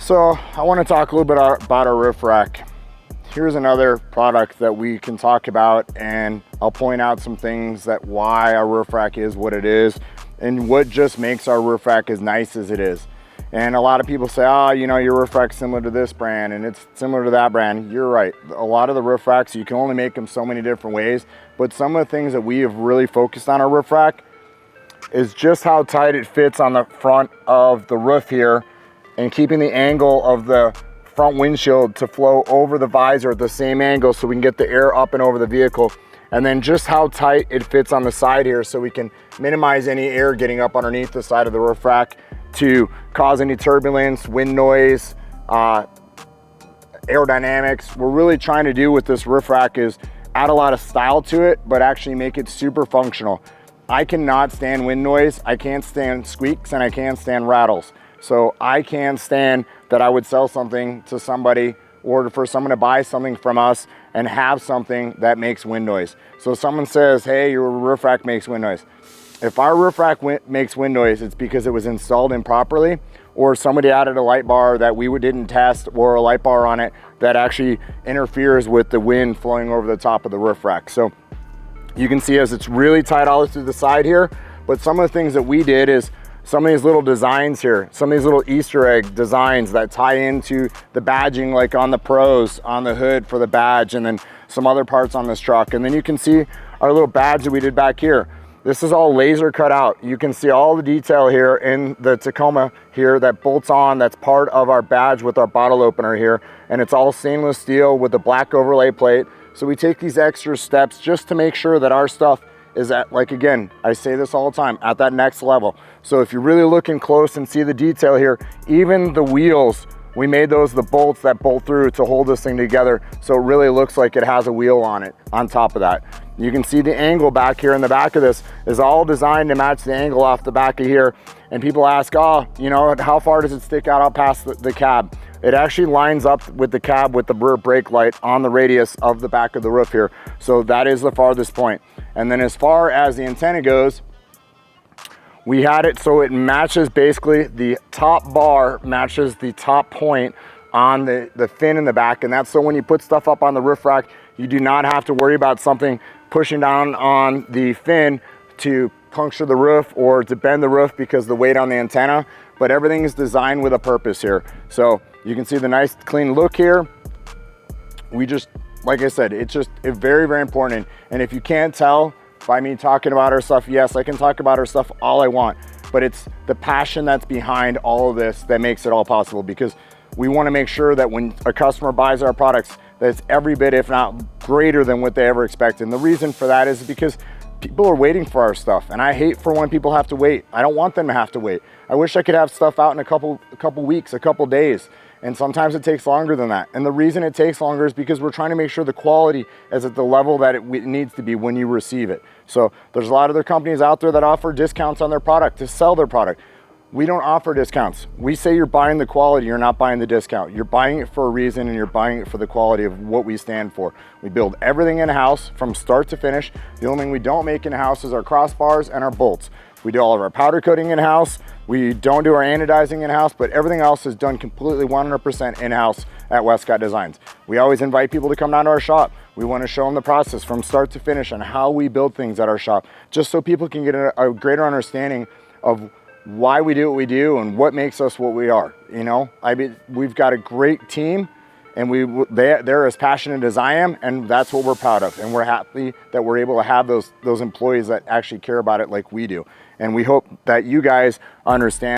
So I want to talk a little bit about our roof rack. Here's another product that we can talk about, and I'll point out some things that why our roof rack is what it is and what just makes our roof rack as nice as it is. And a lot of people say, oh, you know, your roof rack's similar to this brand and it's similar to that brand. You're right. A lot of the roof racks, you can only make them so many different ways, but some of the things that we have really focused on our roof rack is just how tight it fits on the front of the roof here, and keeping the angle of the front windshield to flow over the visor at the same angle so we can get the air up and over the vehicle. And then just how tight it fits on the side here so we can minimize any air getting up underneath the side of the roof rack to cause any turbulence, wind noise, aerodynamics. We're really trying to do with this roof rack is add a lot of style to it, but actually make it super functional. I cannot stand wind noise, I can't stand squeaks, and I can't stand rattles. So I can't stand that I would sell something to somebody or for someone to buy something from us and have something that makes wind noise. So someone says, hey, your roof rack makes wind noise. If our roof rack makes wind noise, it's because it was installed improperly, or somebody added a light bar that we didn't test, or a light bar on it that actually interferes with the wind flowing over the top of the roof rack. So you can see as it's really tight all through the side here, but some of the things that we did is some of these little designs here, some of these little Easter egg designs that tie into the badging, like on the pros, on the hood for the badge, and then some other parts on this truck. And then you can see our little badge that we did back here. This is all laser cut out. You can see all the detail here in the Tacoma here that bolts on, that's part of our badge with our bottle opener here. And it's all stainless steel with a black overlay plate. So we take these extra steps just to make sure that our stuff is at, like, again, I say this all the time, at that next level. So if you're really looking close and see the detail here, even the wheels, we made those the bolts that bolt through to hold this thing together, so it really looks like it has a wheel on it on top of that. You can see the angle back here in the back of this is all designed to match the angle off the back of here. And people ask, oh, you know, how far does it stick out past the cab? It actually lines up with the cab with the rear brake light on the radius of the back of the roof here. So that is the farthest point. And then as far as the antenna goes, we had it so it matches basically the top bar matches the top point on the fin in the back. And that's so when you put stuff up on the roof rack, you do not have to worry about something pushing down on the fin to puncture the roof or to bend the roof because the weight on the antenna, but everything is designed with a purpose here. So you can see the nice clean look here. We just, like I said, it's very, very important. And if you can't tell by me talking about our stuff, yes, I can talk about our stuff all I want, but it's the passion that's behind all of this that makes it all possible, because we want to make sure that when a customer buys our products, that it's every bit, if not greater than what they ever expected. And the reason for that is because people are waiting for our stuff, and I hate for when people have to wait. I don't want them to have to wait. I wish I could have stuff out in a couple weeks, a couple days. And sometimes it takes longer than that. And the reason it takes longer is because we're trying to make sure the quality is at the level that it needs to be when you receive it. So there's a lot of other companies out there that offer discounts on their product to sell their product. We don't offer discounts. We say you're buying the quality, you're not buying the discount. You're buying it for a reason, and you're buying it for the quality of what we stand for. We build everything in-house from start to finish. The only thing we don't make in-house is our crossbars and our bolts. We do all of our powder coating in-house. We don't do our anodizing in-house, but everything else is done completely 100% in-house at Westcott Designs. We always invite people to come down to our shop. We want to show them the process from start to finish and how we build things at our shop, just so people can get a greater understanding of why we do what we do and what makes us what we are. You know, I mean, we've got a great team, and they're as passionate as I am, and that's what we're proud of. And we're happy that we're able to have those employees that actually care about it like we do. And we hope that you guys understand